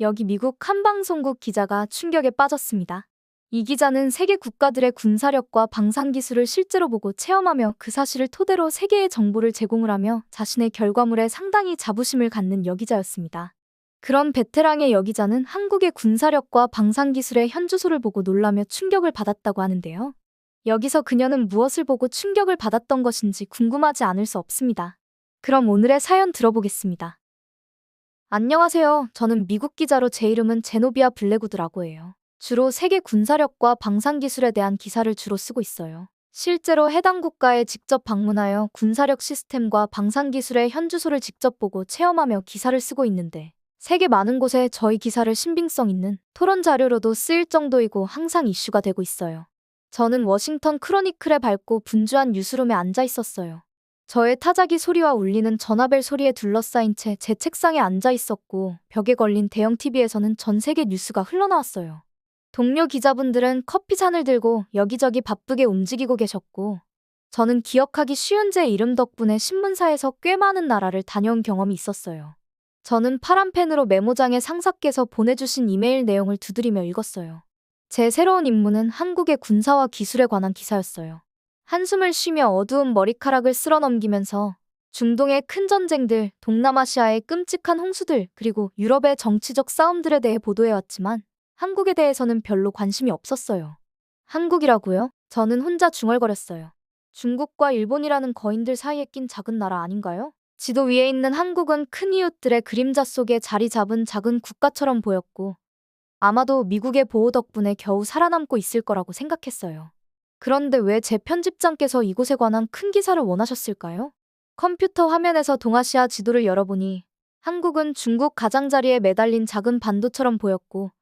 여기 미국 한 방송국 기자가 충격에 빠졌습니다. 이 기자는 세계 국가들의 군사력과 방산 기술을 실제로 보고 체험하며 그 사실을 토대로 세계의 정보를 제공을 하며 자신의 결과물에 상당히 자부심을 갖는 여기자였습니다. 그런 베테랑의 여기자는 한국의 군사력과 방산 기술의 현주소를 보고 놀라며 충격을 받았다고 하는데요. 여기서 그녀는 무엇을 보고 충격을 받았던 것인지 궁금하지 않을 수 없습니다. 그럼 오늘의 사연 들어보겠습니다. 안녕하세요. 저는 미국 기자로 제 이름은 제노비아 블랙우드라고 해요. 주로 세계 군사력과 방산 기술에 대한 기사를 주로 쓰고 있어요. 실제로 해당 국가에 직접 방문하여 군사력 시스템과 방산 기술의 현주소를 직접 보고 체험하며 기사를 쓰고 있는데 세계 많은 곳에 저희 기사를 신빙성 있는 토론 자료로도 쓰일 정도이고 항상 이슈가 되고 있어요. 저는 워싱턴 크로니클에 밝고 분주한 뉴스룸에 앉아 있었어요. 저의 타자기 소리와 울리는 전화벨 소리에 둘러싸인 채 제 책상에 앉아 있었고 벽에 걸린 대형 TV에서는 전 세계 뉴스가 흘러나왔어요. 동료 기자분들은 커피 잔을 들고 여기저기 바쁘게 움직이고 계셨고 저는 기억하기 쉬운 제 이름 덕분에 신문사에서 꽤 많은 나라를 다녀온 경험이 있었어요. 저는 파란 펜으로 메모장에 상사께서 보내주신 이메일 내용을 두드리며 읽었어요. 제 새로운 임무는 한국의 군사와 기술에 관한 기사였어요. 한숨을 쉬며 어두운 머리카락을 쓸어 넘기면서 중동의 큰 전쟁들, 동남아시아의 끔찍한 홍수들, 그리고 유럽의 정치적 싸움들에 대해 보도해왔지만 한국에 대해서는 별로 관심이 없었어요. 한국이라고요? 저는 혼자 중얼거렸어요. 중국과 일본이라는 거인들 사이에 낀 작은 나라 아닌가요? 지도 위에 있는 한국은 큰 이웃들의 그림자 속에 자리 잡은 작은 국가처럼 보였고 아마도 미국의 보호 덕분에 겨우 살아남고 있을 거라고 생각했어요. 그런데 왜 제 편집장께서 이곳에 관한 큰 기사를 원하셨을까요? 컴퓨터 화면에서 동아시아 지도를 열어보니 한국은 중국 가장자리에 매달린 작은 반도처럼 보였고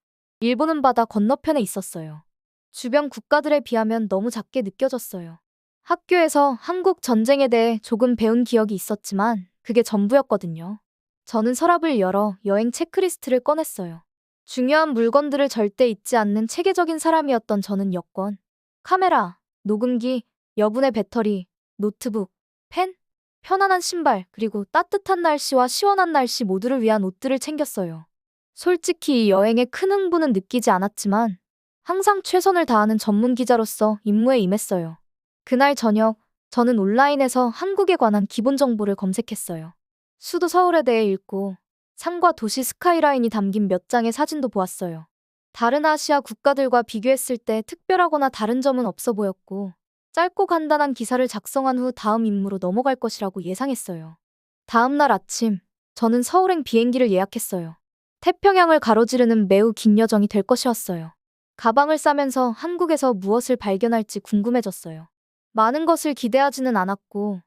일본은 바다 건너편에 있었어요. 주변 국가들에 비하면 너무 작게 느껴졌어요. 학교에서 한국 전쟁에 대해 조금 배운 기억이 있었지만 그게 전부였거든요. 저는 서랍을 열어 여행 체크리스트를 꺼냈어요. 중요한 물건들을 절대 잊지 않는 체계적인 사람이었던 저는 여권, 카메라, 녹음기, 여분의 배터리, 노트북, 펜, 편안한 신발, 그리고 따뜻한 날씨와 시원한 날씨 모두를 위한 옷들을 챙겼어요. 솔직히 이 여행에 큰 흥분은 느끼지 않았지만 항상 최선을 다하는 전문 기자로서 임무에 임했어요. 그날 저녁, 저는 온라인에서 한국에 관한 기본 정보를 검색했어요. 수도 서울에 대해 읽고 산과 도시 스카이라인이 담긴 몇 장의 사진도 보았어요. 다른 아시아 국가들과 비교했을 때 특별하거나 다른 점은 없어 보였고 짧고 간단한 기사를 작성한 후 다음 임무로 넘어갈 것이라고 예상했어요. 다음 날 아침, 저는 서울행 비행기를 예약했어요. 태평양을 가로지르는 매우 긴 여정이 될 것이었어요. 가방을 싸면서 한국에서 무엇을 발견할지 궁금해졌어요. 많은 것을 기대하지는 않았고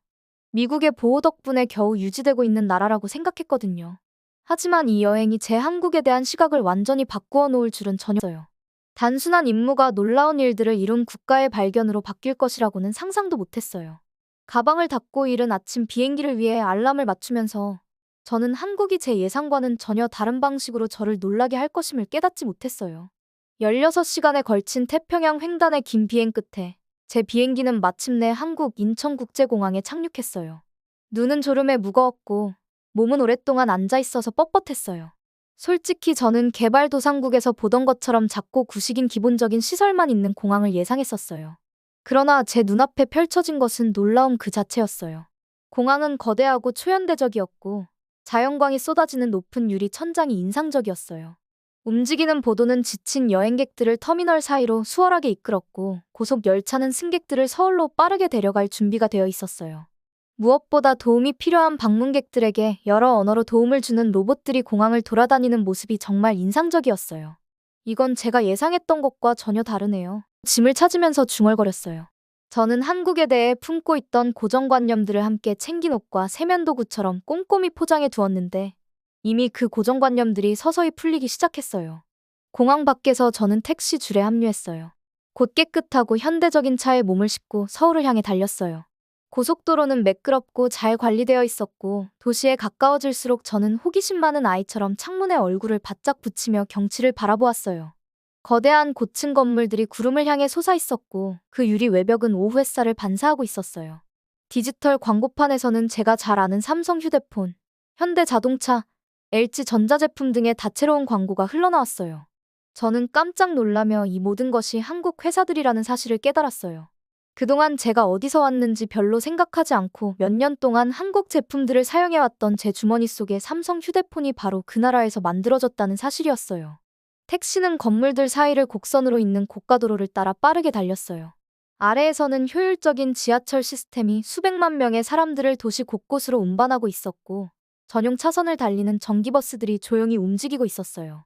미국의 보호 덕분에 겨우 유지되고 있는 나라라고 생각했거든요. 하지만 이 여행이 제 한국에 대한 시각을 완전히 바꾸어 놓을 줄은 전혀요. 단순한 임무가 놀라운 일들을 이룬 국가의 발견으로 바뀔 것이라고는 상상도 못했어요. 가방을 닫고 이른 아침 비행기를 위해 알람을 맞추면서 저는 한국이 제 예상과는 전혀 다른 방식으로 저를 놀라게 할 것임을 깨닫지 못했어요. 16시간에 걸친 태평양 횡단의 긴 비행 끝에 제 비행기는 마침내 한국 인천국제공항에 착륙했어요. 눈은 졸음에 무거웠고 몸은 오랫동안 앉아 있어서 뻣뻣했어요. 솔직히 저는 개발도상국에서 보던 것처럼 작고 구식인 기본적인 시설만 있는 공항을 예상했었어요. 그러나 제 눈앞에 펼쳐진 것은 놀라움 그 자체였어요. 공항은 거대하고 초현대적이었고 자연광이 쏟아지는 높은 유리 천장이 인상적이었어요. 움직이는 보도는 지친 여행객들을 터미널 사이로 수월하게 이끌었고 고속 열차는 승객들을 서울로 빠르게 데려갈 준비가 되어 있었어요. 무엇보다 도움이 필요한 방문객들에게 여러 언어로 도움을 주는 로봇들이 공항을 돌아다니는 모습이 정말 인상적이었어요. 이건 제가 예상했던 것과 전혀 다르네요. 짐을 찾으면서 중얼거렸어요. 저는 한국에 대해 품고 있던 고정관념들을 함께 챙긴 옷과 세면도구처럼 꼼꼼히 포장해 두었는데 이미 그 고정관념들이 서서히 풀리기 시작했어요. 공항 밖에서 저는 택시 줄에 합류했어요. 곧 깨끗하고 현대적인 차에 몸을 싣고 서울을 향해 달렸어요. 고속도로는 매끄럽고 잘 관리되어 있었고 도시에 가까워질수록 저는 호기심 많은 아이처럼 창문에 얼굴을 바짝 붙이며 경치를 바라보았어요. 거대한 고층 건물들이 구름을 향해 솟아있었고 그 유리 외벽은 오후 햇살을 반사하고 있었어요. 디지털 광고판에서는 제가 잘 아는 삼성 휴대폰, 현대 자동차, LG 전자제품 등의 다채로운 광고가 흘러나왔어요. 저는 깜짝 놀라며 이 모든 것이 한국 회사들이라는 사실을 깨달았어요. 그동안 제가 어디서 왔는지 별로 생각하지 않고 몇 년 동안 한국 제품들을 사용해왔던 제 주머니 속에 삼성 휴대폰이 바로 그 나라에서 만들어졌다는 사실이었어요. 택시는 건물들 사이를 곡선으로 잇는 고가도로를 따라 빠르게 달렸어요. 아래에서는 효율적인 지하철 시스템이 수백만 명의 사람들을 도시 곳곳으로 운반하고 있었고, 전용 차선을 달리는 전기버스들이 조용히 움직이고 있었어요.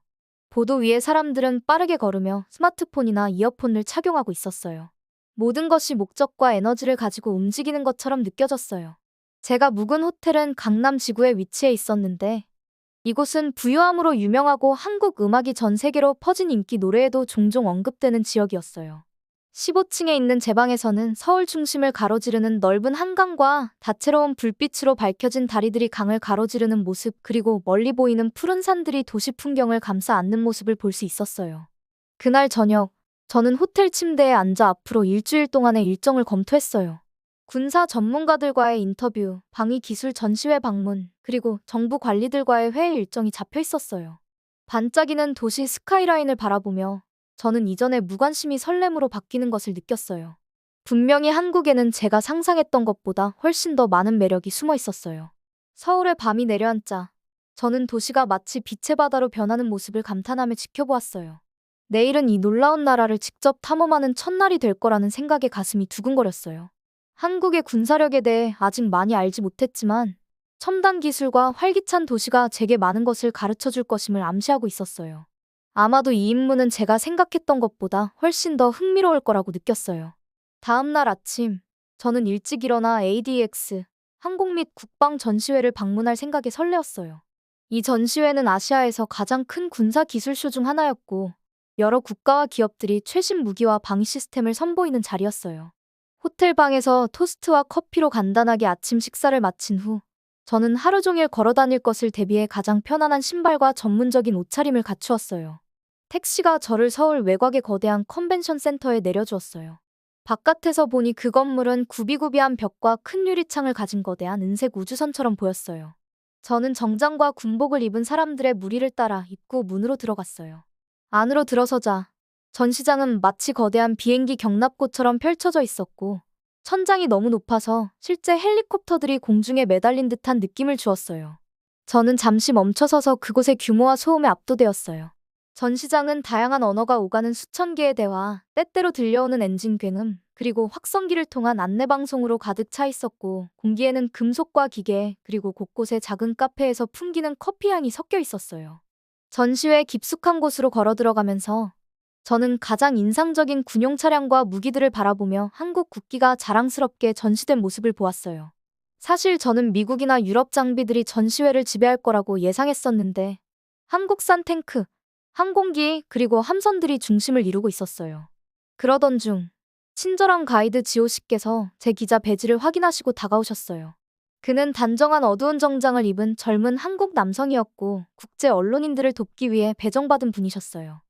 보도 위에 사람들은 빠르게 걸으며 스마트폰이나 이어폰을 착용하고 있었어요. 모든 것이 목적과 에너지를 가지고 움직이는 것처럼 느껴졌어요. 제가 묵은 호텔은 강남 지구에 위치해 있었는데, 이곳은 부유함으로 유명하고 한국 음악이 전 세계로 퍼진 인기 노래에도 종종 언급되는 지역이었어요. 15층에 있는 제 방에서는 서울 중심을 가로지르는 넓은 한강과 다채로운 불빛으로 밝혀진 다리들이 강을 가로지르는 모습, 그리고 멀리 보이는 푸른 산들이 도시 풍경을 감싸 안는 모습을 볼 수 있었어요. 그날 저녁, 저는 호텔 침대에 앉아 앞으로 일주일 동안의 일정을 검토했어요. 군사 전문가들과의 인터뷰, 방위 기술 전시회 방문, 그리고 정부 관리들과의 회의 일정이 잡혀 있었어요. 반짝이는 도시 스카이라인을 바라보며 저는 이전의 무관심이 설렘으로 바뀌는 것을 느꼈어요. 분명히 한국에는 제가 상상했던 것보다 훨씬 더 많은 매력이 숨어 있었어요. 서울의 밤이 내려앉자 저는 도시가 마치 빛의 바다로 변하는 모습을 감탄하며 지켜보았어요. 내일은 이 놀라운 나라를 직접 탐험하는 첫날이 될 거라는 생각에 가슴이 두근거렸어요. 한국의 군사력에 대해 아직 많이 알지 못했지만 첨단 기술과 활기찬 도시가 제게 많은 것을 가르쳐 줄 것임을 암시하고 있었어요. 아마도 이 임무는 제가 생각했던 것보다 훨씬 더 흥미로울 거라고 느꼈어요. 다음 날 아침, 저는 일찍 일어나 ADX, 항공 및 국방 전시회를 방문할 생각에 설레었어요. 이 전시회는 아시아에서 가장 큰 군사 기술쇼 중 하나였고, 여러 국가와 기업들이 최신 무기와 방위 시스템을 선보이는 자리였어요. 호텔 방에서 토스트와 커피로 간단하게 아침 식사를 마친 후, 저는 하루 종일 걸어 다닐 것을 대비해 가장 편안한 신발과 전문적인 옷차림을 갖추었어요. 택시가 저를 서울 외곽의 거대한 컨벤션 센터에 내려주었어요. 바깥에서 보니 그 건물은 구비구비한 벽과 큰 유리창을 가진 거대한 은색 우주선처럼 보였어요. 저는 정장과 군복을 입은 사람들의 무리를 따라 입구 문으로 들어갔어요. 안으로 들어서자 전시장은 마치 거대한 비행기 경납고처럼 펼쳐져 있었고, 천장이 너무 높아서 실제 헬리콥터들이 공중에 매달린 듯한 느낌을 주었어요. 저는 잠시 멈춰서서 그곳의 규모와 소음에 압도되었어요. 전시장은 다양한 언어가 오가는 수천 개의 대화, 때때로 들려오는 엔진 굉음, 그리고 확성기를 통한 안내방송으로 가득 차 있었고, 공기에는 금속과 기계, 그리고 곳곳에 작은 카페에서 풍기는 커피향이 섞여 있었어요. 전시회 깊숙한 곳으로 걸어 들어가면서 저는 가장 인상적인 군용 차량과 무기들을 바라보며 한국 국기가 자랑스럽게 전시된 모습을 보았어요. 사실 저는 미국이나 유럽 장비들이 전시회를 지배할 거라고 예상했었는데, 한국산 탱크, 항공기, 그리고 함선들이 중심을 이루고 있었어요. 그러던 중 친절한 가이드 지호 씨께서 제 기자 배지를 확인하시고 다가오셨어요. 그는 단정한 어두운 정장을 입은 젊은 한국 남성이었고, 국제 언론인들을 돕기 위해 배정받은 분이셨어요.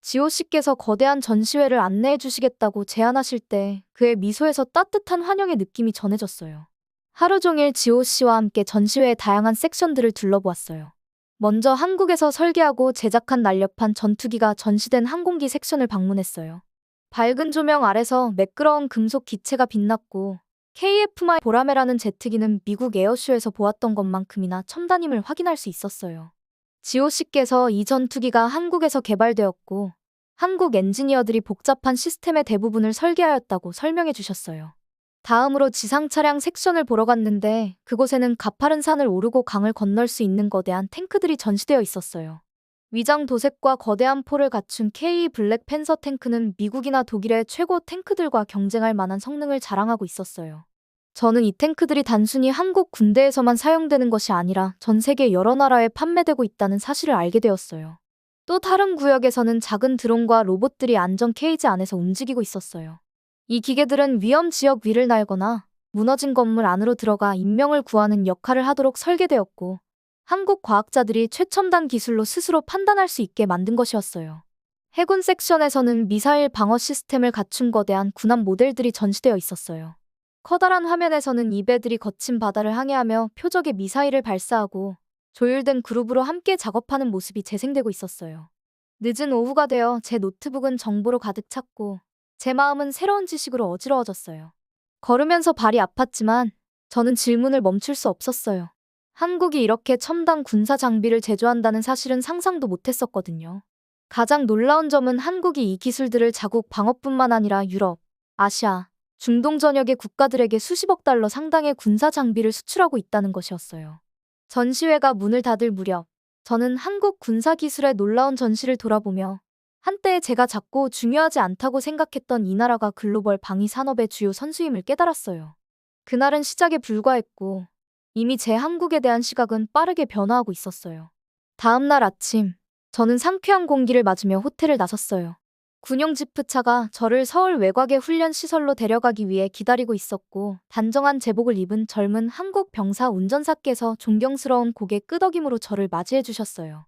지호 씨께서 거대한 전시회를 안내해 주시겠다고 제안하실 때 그의 미소에서 따뜻한 환영의 느낌이 전해졌어요. 하루 종일 지호 씨와 함께 전시회의 다양한 섹션들을 둘러보았어요. 먼저 한국에서 설계하고 제작한 날렵한 전투기가 전시된 항공기 섹션을 방문했어요. 밝은 조명 아래서 매끄러운 금속 기체가 빛났고, KF-4 보라매라는 제트기는 미국 에어쇼에서 보았던 것만큼이나 첨단임을 확인할 수 있었어요. 지호 씨께서 이 전투기가 한국에서 개발되었고, 한국 엔지니어들이 복잡한 시스템의 대부분을 설계하였다고 설명해 주셨어요. 다음으로 지상 차량 섹션을 보러 갔는데, 그곳에는 가파른 산을 오르고 강을 건널 수 있는 거대한 탱크들이 전시되어 있었어요. 위장 도색과 거대한 포를 갖춘 KE 블랙 팬서 탱크는 미국이나 독일의 최고 탱크들과 경쟁할 만한 성능을 자랑하고 있었어요. 저는 이 탱크들이 단순히 한국 군대에서만 사용되는 것이 아니라 전 세계 여러 나라에 판매되고 있다는 사실을 알게 되었어요. 또 다른 구역에서는 작은 드론과 로봇들이 안전 케이지 안에서 움직이고 있었어요. 이 기계들은 위험 지역 위를 날거나 무너진 건물 안으로 들어가 인명을 구하는 역할을 하도록 설계되었고, 한국 과학자들이 최첨단 기술로 스스로 판단할 수 있게 만든 것이었어요. 해군 섹션에서는 미사일 방어 시스템을 갖춘 거대한 군함 모델들이 전시되어 있었어요. 커다란 화면에서는 이 배들이 거친 바다를 항해하며 표적의 미사일을 발사하고, 조율된 그룹으로 함께 작업하는 모습이 재생되고 있었어요. 늦은 오후가 되어 제 노트북은 정보로 가득 찼고 제 마음은 새로운 지식으로 어지러워졌어요. 걸으면서 발이 아팠지만 저는 질문을 멈출 수 없었어요. 한국이 이렇게 첨단 군사 장비를 제조한다는 사실은 상상도 못했었거든요. 가장 놀라운 점은 한국이 이 기술들을 자국 방어뿐만 아니라 유럽, 아시아, 중동 전역의 국가들에게 수십억 달러 상당의 군사 장비를 수출하고 있다는 것이었어요. 전시회가 문을 닫을 무렵, 저는 한국 군사 기술의 놀라운 전시를 돌아보며 한때 제가 작고 중요하지 않다고 생각했던 이 나라가 글로벌 방위 산업의 주요 선수임을 깨달았어요. 그날은 시작에 불과했고 이미 제 한국에 대한 시각은 빠르게 변화하고 있었어요. 다음 날 아침, 저는 상쾌한 공기를 맞으며 호텔을 나섰어요. 군용 지프차가 저를 서울 외곽의 훈련 시설로 데려가기 위해 기다리고 있었고 단정한 제복을 입은 젊은 한국 병사 운전사께서 존경스러운 고개 끄덕임으로 저를 맞이해 주셨어요.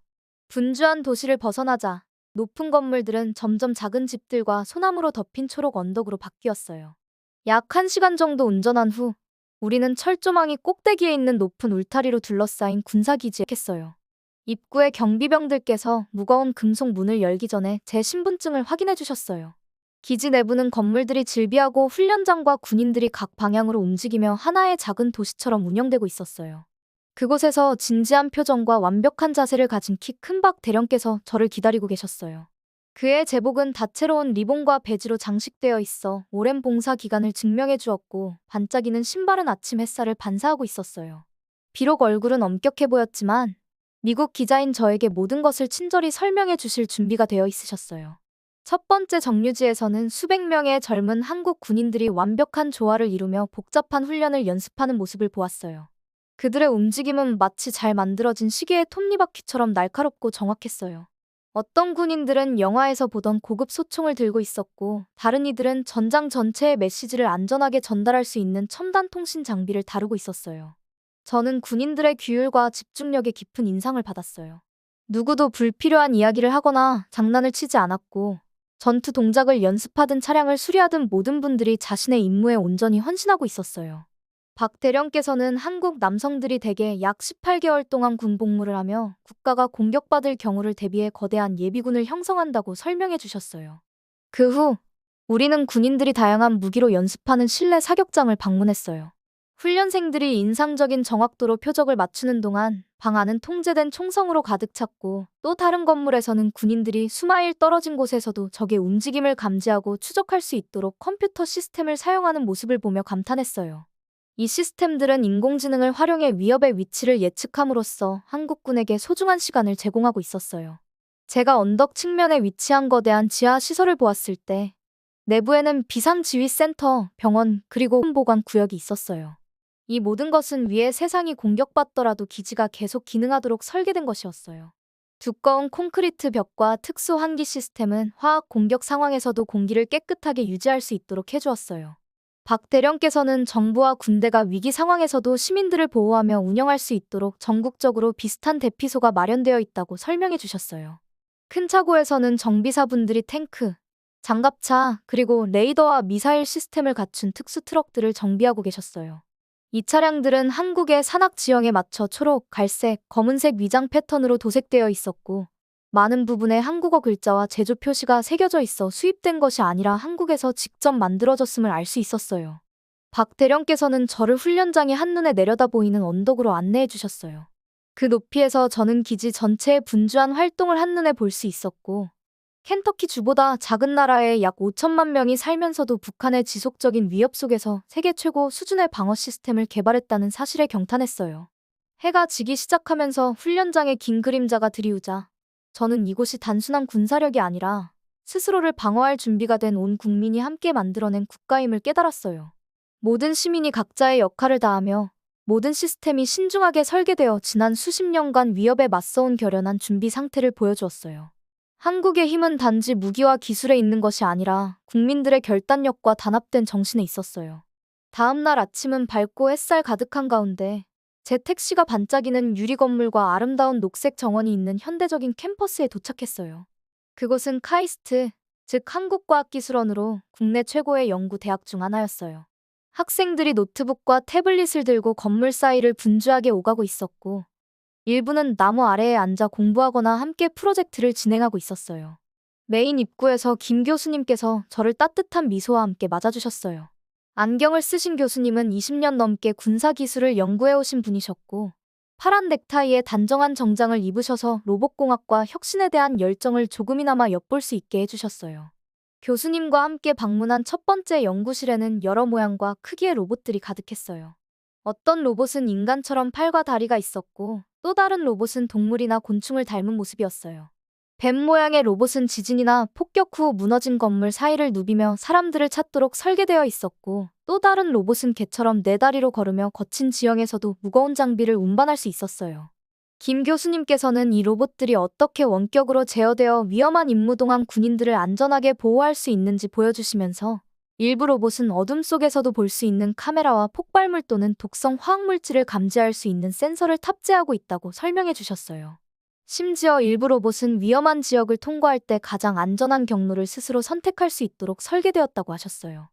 분주한 도시를 벗어나자 높은 건물들은 점점 작은 집들과 소나무로 덮인 초록 언덕으로 바뀌었어요. 약 1시간 정도 운전한 후 우리는 철조망이 꼭대기에 있는 높은 울타리로 둘러싸인 군사기지에 도착했어요. 입구에 경비병들께서 무거운 금속 문을 열기 전에 제 신분증을 확인해 주셨어요. 기지 내부는 건물들이 질비하고 훈련장과 군인들이 각 방향으로 움직이며 하나의 작은 도시처럼 운영되고 있었어요. 그곳에서 진지한 표정과 완벽한 자세를 가진 키 큰 박 대령께서 저를 기다리고 계셨어요. 그의 제복은 다채로운 리본과 배지로 장식되어 있어 오랜 봉사 기간을 증명해 주었고 반짝이는 신발은 아침 햇살을 반사하고 있었어요. 비록 얼굴은 엄격해 보였지만 미국 기자인 저에게 모든 것을 친절히 설명해 주실 준비가 되어 있으셨어요. 첫 번째 정류지에서는 수백 명의 젊은 한국 군인들이 완벽한 조화를 이루며 복잡한 훈련을 연습하는 모습을 보았어요. 그들의 움직임은 마치 잘 만들어진 시계의 톱니바퀴처럼 날카롭고 정확했어요. 어떤 군인들은 영화에서 보던 고급 소총을 들고 있었고 다른 이들은 전장 전체의 메시지를 안전하게 전달할 수 있는 첨단 통신 장비를 다루고 있었어요. 저는 군인들의 규율과 집중력에 깊은 인상을 받았어요. 누구도 불필요한 이야기를 하거나 장난을 치지 않았고 전투 동작을 연습하든 차량을 수리하든 모든 분들이 자신의 임무에 온전히 헌신하고 있었어요. 박 대령께서는 한국 남성들이 대개 약 18개월 동안 군 복무를 하며 국가가 공격받을 경우를 대비해 거대한 예비군을 형성한다고 설명해 주셨어요. 그 후 우리는 군인들이 다양한 무기로 연습하는 실내 사격장을 방문했어요. 훈련생들이 인상적인 정확도로 표적을 맞추는 동안 방 안은 통제된 총성으로 가득 찼고 또 다른 건물에서는 군인들이 수마일 떨어진 곳에서도 적의 움직임을 감지하고 추적할 수 있도록 컴퓨터 시스템을 사용하는 모습을 보며 감탄했어요. 이 시스템들은 인공지능을 활용해 위협의 위치를 예측함으로써 한국군에게 소중한 시간을 제공하고 있었어요. 제가 언덕 측면에 위치한 거대한 지하 시설을 보았을 때 내부에는 비상지휘센터, 병원, 그리고 보관 구역이 있었어요. 이 모든 것은 위에 세상이 공격받더라도 기지가 계속 기능하도록 설계된 것이었어요. 두꺼운 콘크리트 벽과 특수 환기 시스템은 화학 공격 상황에서도 공기를 깨끗하게 유지할 수 있도록 해주었어요. 박 대령께서는 정부와 군대가 위기 상황에서도 시민들을 보호하며 운영할 수 있도록 전국적으로 비슷한 대피소가 마련되어 있다고 설명해 주셨어요. 큰 차고에서는 정비사분들이 탱크, 장갑차, 그리고 레이더와 미사일 시스템을 갖춘 특수 트럭들을 정비하고 계셨어요. 이 차량들은 한국의 산악 지형에 맞춰 초록, 갈색, 검은색 위장 패턴으로 도색되어 있었고 많은 부분에 한국어 글자와 제조 표시가 새겨져 있어 수입된 것이 아니라 한국에서 직접 만들어졌음을 알 수 있었어요. 박 대령께서는 저를 훈련장의 한눈에 내려다 보이는 언덕으로 안내해 주셨어요. 그 높이에서 저는 기지 전체의 분주한 활동을 한눈에 볼 수 있었고 켄터키 주보다 작은 나라에 약 5천만 명이 살면서도 북한의 지속적인 위협 속에서 세계 최고 수준의 방어 시스템을 개발했다는 사실에 경탄했어요. 해가 지기 시작하면서 훈련장에 긴 그림자가 드리우자 저는 이곳이 단순한 군사력이 아니라 스스로를 방어할 준비가 된 온 국민이 함께 만들어낸 국가임을 깨달았어요. 모든 시민이 각자의 역할을 다하며 모든 시스템이 신중하게 설계되어 지난 수십 년간 위협에 맞서온 결연한 준비 상태를 보여주었어요. 한국의 힘은 단지 무기와 기술에 있는 것이 아니라 국민들의 결단력과 단합된 정신에 있었어요. 다음 날 아침은 밝고 햇살 가득한 가운데 제 택시가 반짝이는 유리 건물과 아름다운 녹색 정원이 있는 현대적인 캠퍼스에 도착했어요. 그곳은 카이스트, 즉 한국과학기술원으로 국내 최고의 연구 대학 중 하나였어요. 학생들이 노트북과 태블릿을 들고 건물 사이를 분주하게 오가고 있었고 일부는 나무 아래에 앉아 공부하거나 함께 프로젝트를 진행하고 있었어요. 메인 입구에서 김 교수님께서 저를 따뜻한 미소와 함께 맞아주셨어요. 안경을 쓰신 교수님은 20년 넘게 군사기술을 연구해오신 분이셨고, 파란 넥타이에 단정한 정장을 입으셔서 로봇공학과 혁신에 대한 열정을 조금이나마 엿볼 수 있게 해주셨어요. 교수님과 함께 방문한 첫 번째 연구실에는 여러 모양과 크기의 로봇들이 가득했어요. 어떤 로봇은 인간처럼 팔과 다리가 있었고, 또 다른 로봇은 동물이나 곤충을 닮은 모습이었어요. 뱀 모양의 로봇은 지진이나 폭격 후 무너진 건물 사이를 누비며 사람들을 찾도록 설계되어 있었고, 또 다른 로봇은 개처럼 네 다리로 걸으며 거친 지형에서도 무거운 장비를 운반할 수 있었어요. 김 교수님께서는 이 로봇들이 어떻게 원격으로 제어되어 위험한 임무 동안 군인들을 안전하게 보호할 수 있는지 보여주시면서, 일부 로봇은 어둠 속에서도 볼 수 있는 카메라와 폭발물 또는 독성 화학물질을 감지할 수 있는 센서를 탑재하고 있다고 설명해 주셨어요. 심지어 일부 로봇은 위험한 지역을 통과할 때 가장 안전한 경로를 스스로 선택할 수 있도록 설계되었다고 하셨어요.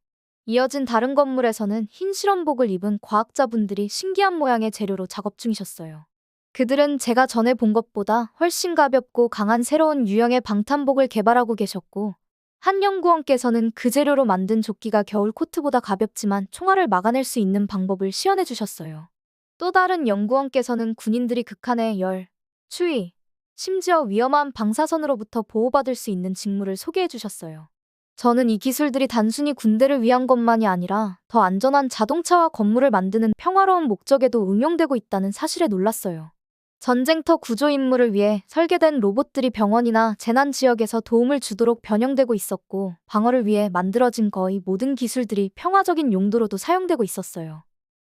이어진 다른 건물에서는 흰 실험복을 입은 과학자분들이 신기한 모양의 재료로 작업 중이셨어요. 그들은 제가 전에 본 것보다 훨씬 가볍고 강한 새로운 유형의 방탄복을 개발하고 계셨고, 한 연구원께서는 그 재료로 만든 조끼가 겨울 코트보다 가볍지만 총알을 막아낼 수 있는 방법을 시연해 주셨어요. 또 다른 연구원께서는 군인들이 극한의 열, 추위, 심지어 위험한 방사선으로부터 보호받을 수 있는 직무를 소개해 주셨어요. 저는 이 기술들이 단순히 군대를 위한 것만이 아니라 더 안전한 자동차와 건물을 만드는 평화로운 목적에도 응용되고 있다는 사실에 놀랐어요. 전쟁터 구조 임무를 위해 설계된 로봇들이 병원이나 재난 지역에서 도움을 주도록 변형되고 있었고, 방어를 위해 만들어진 거의 모든 기술들이 평화적인 용도로도 사용되고 있었어요.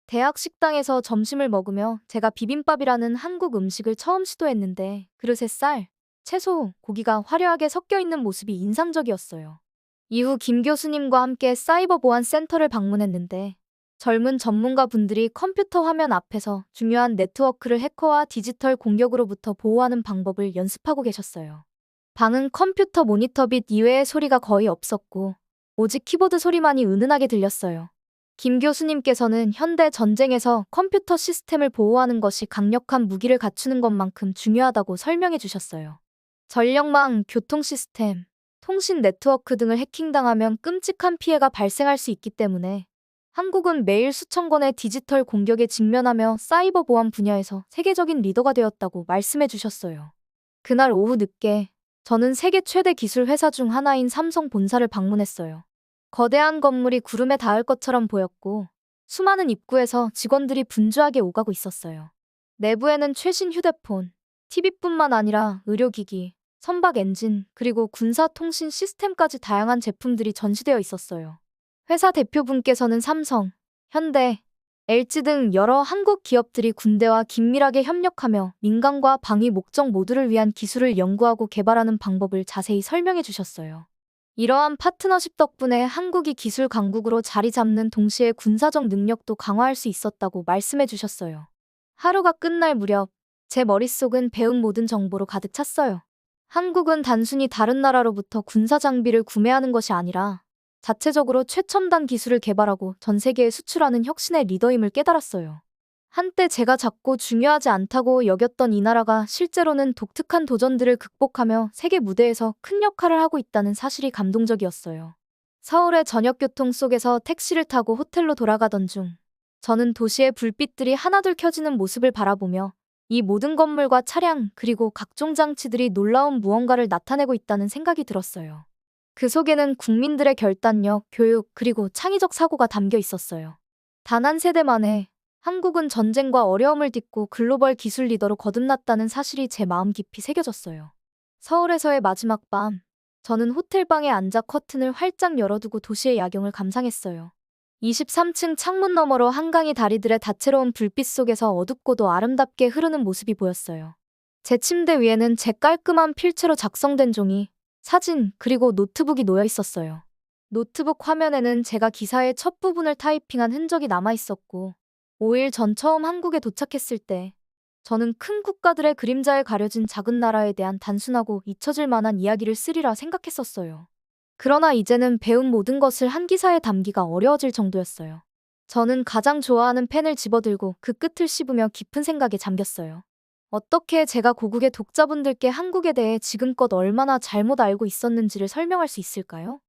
대학 식당에서 점심을 먹으며 제가 비빔밥이라는 한국 음식을 처음 시도했는데, 그릇에 쌀, 채소, 고기가 화려하게 섞여 있는 모습이 인상적이었어요. 이후 김 교수님과 함께 사이버 보안 센터를 방문했는데, 젊은 전문가 분들이 컴퓨터 화면 앞에서 중요한 네트워크를 해커와 디지털 공격으로부터 보호하는 방법을 연습하고 계셨어요. 방은 컴퓨터 모니터 빛 이외의 소리가 거의 없었고, 오직 키보드 소리만이 은은하게 들렸어요. 김 교수님께서는 현대 전쟁에서 컴퓨터 시스템을 보호하는 것이 강력한 무기를 갖추는 것만큼 중요하다고 설명해 주셨어요. 전력망, 교통 시스템, 통신 네트워크 등을 해킹당하면 끔찍한 피해가 발생할 수 있기 때문에 한국은 매일 수천 건의 디지털 공격에 직면하며 사이버 보안 분야에서 세계적인 리더가 되었다고 말씀해 주셨어요. 그날 오후 늦게 저는 세계 최대 기술 회사 중 하나인 삼성 본사를 방문했어요. 거대한 건물이 구름에 닿을 것처럼 보였고, 수많은 입구에서 직원들이 분주하게 오가고 있었어요. 내부에는 최신 휴대폰, TV뿐만 아니라 의료기기, 선박 엔진, 그리고 군사 통신 시스템까지 다양한 제품들이 전시되어 있었어요. 회사 대표분께서는 삼성, 현대, LG 등 여러 한국 기업들이 군대와 긴밀하게 협력하며 민간과 방위 목적 모두를 위한 기술을 연구하고 개발하는 방법을 자세히 설명해 주셨어요. 이러한 파트너십 덕분에 한국이 기술 강국으로 자리 잡는 동시에 군사적 능력도 강화할 수 있었다고 말씀해 주셨어요. 하루가 끝날 무렵 제 머릿속은 배운 모든 정보로 가득 찼어요. 한국은 단순히 다른 나라로부터 군사 장비를 구매하는 것이 아니라 자체적으로 최첨단 기술을 개발하고 전 세계에 수출하는 혁신의 리더임을 깨달았어요. 한때 제가 작고 중요하지 않다고 여겼던 이 나라가 실제로는 독특한 도전들을 극복하며 세계 무대에서 큰 역할을 하고 있다는 사실이 감동적이었어요. 서울의 저녁 교통 속에서 택시를 타고 호텔로 돌아가던 중, 저는 도시의 불빛들이 하나둘 켜지는 모습을 바라보며 이 모든 건물과 차량 그리고 각종 장치들이 놀라운 무언가를 나타내고 있다는 생각이 들었어요. 그 속에는 국민들의 결단력, 교육 그리고 창의적 사고가 담겨 있었어요. 단 한 세대 만에 한국은 전쟁과 어려움을 딛고 글로벌 기술 리더로 거듭났다는 사실이 제 마음 깊이 새겨졌어요. 서울에서의 마지막 밤, 저는 호텔방에 앉아 커튼을 활짝 열어두고 도시의 야경을 감상했어요. 23층 창문 너머로 한강이 다리들의 다채로운 불빛 속에서 어둡고도 아름답게 흐르는 모습이 보였어요. 제 침대 위에는 제 깔끔한 필체로 작성된 종이, 사진, 그리고 노트북이 놓여 있었어요. 노트북 화면에는 제가 기사의 첫 부분을 타이핑한 흔적이 남아 있었고, 5일 전 처음 한국에 도착했을 때 저는 큰 국가들의 그림자에 가려진 작은 나라에 대한 단순하고 잊혀질 만한 이야기를 쓰리라 생각했었어요. 그러나 이제는 배운 모든 것을 한 기사에 담기가 어려워질 정도였어요. 저는 가장 좋아하는 펜을 집어들고 그 끝을 씹으며 깊은 생각에 잠겼어요. 어떻게 제가 고국의 독자분들께 한국에 대해 지금껏 얼마나 잘못 알고 있었는지를 설명할 수 있을까요?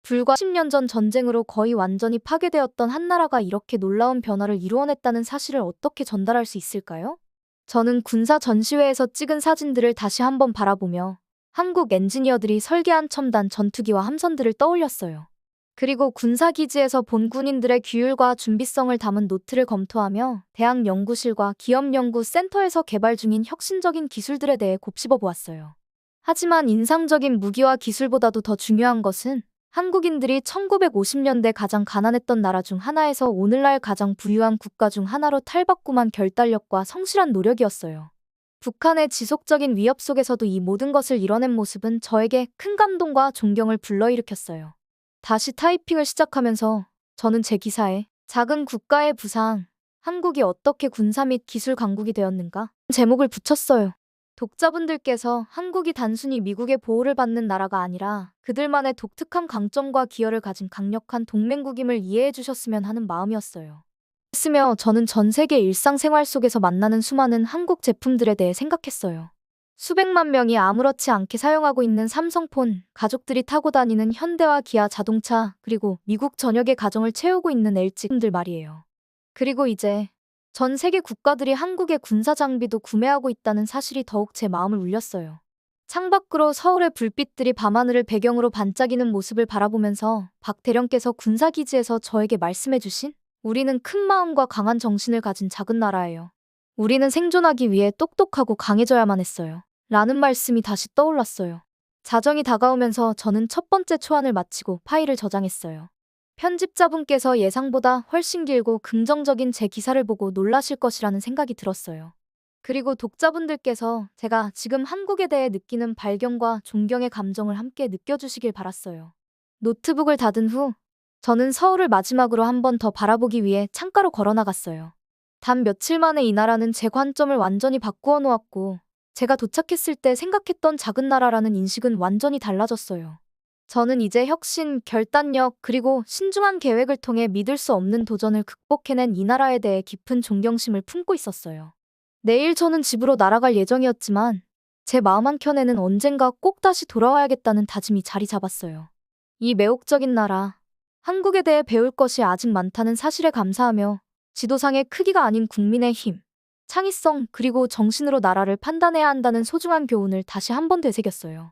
불과 10년 전 전쟁으로 거의 완전히 파괴되었던 한 나라가 이렇게 놀라운 변화를 이루어냈다는 사실을 어떻게 전달할 수 있을까요? 저는 군사 전시회에서 찍은 사진들을 다시 한번 바라보며 한국 엔지니어들이 설계한 첨단 전투기와 함선들을 떠올렸어요. 그리고 군사기지에서 본 군인들의 규율과 준비성을 담은 노트를 검토하며 대학 연구실과 기업연구센터에서 개발 중인 혁신적인 기술들에 대해 곱씹어 보았어요. 하지만 인상적인 무기와 기술보다도 더 중요한 것은 한국인들이 1950년대 가장 가난했던 나라 중 하나에서 오늘날 가장 부유한 국가 중 하나로 탈바꿈한 결단력과 성실한 노력이었어요. 북한의 지속적인 위협 속에서도 이 모든 것을 이뤄낸 모습은 저에게 큰 감동과 존경을 불러일으켰어요. 다시 타이핑을 시작하면서 저는 제 기사에 작은 국가의 부상, 한국이 어떻게 군사 및 기술 강국이 되었는가? 제목을 붙였어요. 독자분들께서 한국이 단순히 미국의 보호를 받는 나라가 아니라 그들만의 독특한 강점과 기여를 가진 강력한 동맹국임을 이해해 주셨으면 하는 마음이었어요. 했으며 저는 전 세계 일상생활 속에서 만나는 수많은 한국 제품들에 대해 생각했어요. 수백만 명이 아무렇지 않게 사용하고 있는 삼성폰, 가족들이 타고 다니는 현대와 기아 자동차, 그리고 미국 전역의 가정을 채우고 있는 LG들 말이에요. 그리고 이제 전 세계 국가들이 한국의 군사 장비도 구매하고 있다는 사실이 더욱 제 마음을 울렸어요. 창밖으로 서울의 불빛들이 밤하늘을 배경으로 반짝이는 모습을 바라보면서 박 대령께서 군사기지에서 저에게 말씀해주신 우리는 큰 마음과 강한 정신을 가진 작은 나라예요. 우리는 생존하기 위해 똑똑하고 강해져야만 했어요. 라는 말씀이 다시 떠올랐어요. 자정이 다가오면서 저는 첫 번째 초안을 마치고 파일을 저장했어요. 편집자분께서 예상보다 훨씬 길고 긍정적인 제 기사를 보고 놀라실 것이라는 생각이 들었어요. 그리고 독자분들께서 제가 지금 한국에 대해 느끼는 발견과 존경의 감정을 함께 느껴주시길 바랐어요. 노트북을 닫은 후 저는 서울을 마지막으로 한 번 더 바라보기 위해 창가로 걸어나갔어요. 단 며칠 만에 이 나라는 제 관점을 완전히 바꾸어 놓았고 제가 도착했을 때 생각했던 작은 나라라는 인식은 완전히 달라졌어요. 저는 이제 혁신, 결단력, 그리고 신중한 계획을 통해 믿을 수 없는 도전을 극복해낸 이 나라에 대해 깊은 존경심을 품고 있었어요. 내일 저는 집으로 날아갈 예정이었지만 제 마음 한켠에는 언젠가 꼭 다시 돌아와야겠다는 다짐이 자리 잡았어요. 이 매혹적인 나라, 한국에 대해 배울 것이 아직 많다는 사실에 감사하며 지도상의 크기가 아닌 국민의 힘, 창의성, 그리고 정신으로 나라를 판단해야 한다는 소중한 교훈을 다시 한 번 되새겼어요.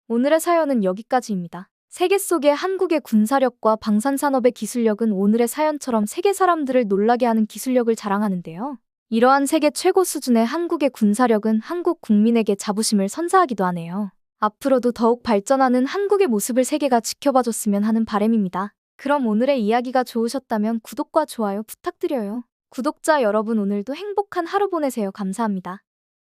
오늘의 사연은 여기까지입니다. 세계 속의 한국의 군사력과 방산산업의 기술력은 오늘의 사연처럼 세계 사람들을 놀라게 하는 기술력을 자랑하는데요. 이러한 세계 최고 수준의 한국의 군사력은 한국 국민에게 자부심을 선사하기도 하네요. 앞으로도 더욱 발전하는 한국의 모습을 세계가 지켜봐줬으면 하는 바람입니다. 그럼 오늘의 이야기가 좋으셨다면 구독과 좋아요 부탁드려요. 구독자 여러분, 오늘도 행복한 하루 보내세요. 감사합니다.